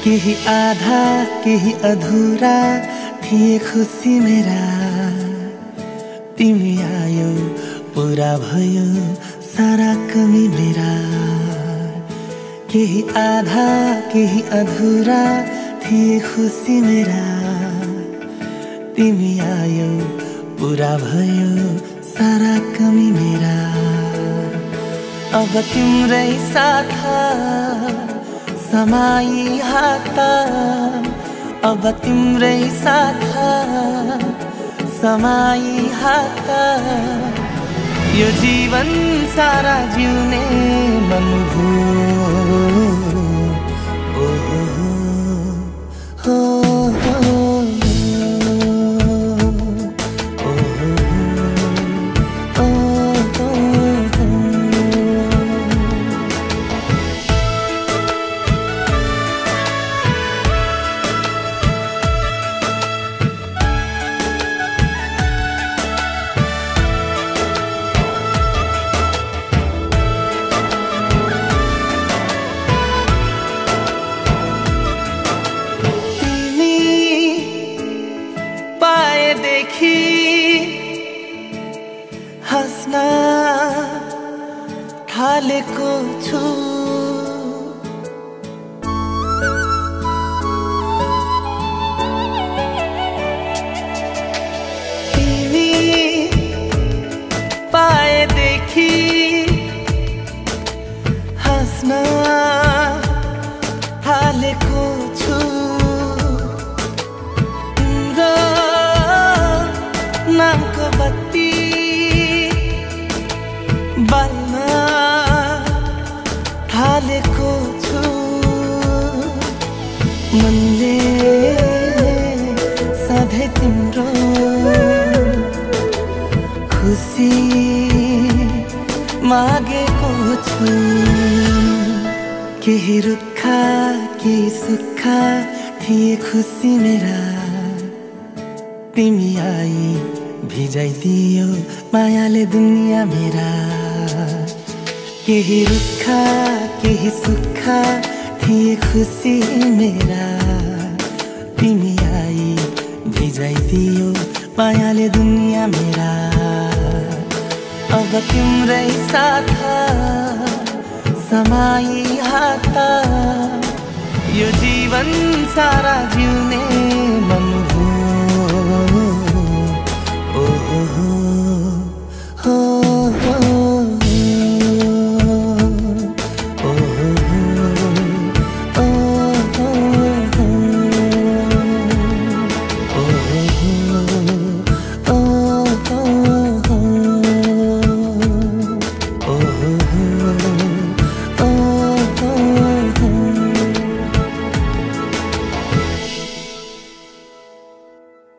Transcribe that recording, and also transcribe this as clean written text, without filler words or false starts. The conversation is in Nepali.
केही आधा केही अधूरा थिए खुसी मेरा। तिमी आयो पूरा भयो सारा कमी मेरा। केही आधा केही अधूरा थिए खुसी मेरा। तिमी आयो पूरा भयो सारा कमी मेरा। अब तिम्रै साथ समाई हात। अब तिम्रै साथ समाई हात। यो जीवन सारा जिउने मन भयो। हस्न थालेको छु। तिमी पाएदेखि हस्न थालेको छु। तिम्रो नामको बत्ती बाल्न थालेको छु। मनले सधैँ तिम्रो खुसी मागेको छु। केही रुखा केही सुक्खा थिए खुसी मेरा। तिमी आई भिजाइदियो मायाले दुनिया मेरा। केही रुखा केही सुक्खा थिए खुसी मेरा। तिमी आई भिजाइदियो मायाले दुनिया मेरा। अब तिम्रै साथ समाई हात। यो जीवन सारा जिउने मन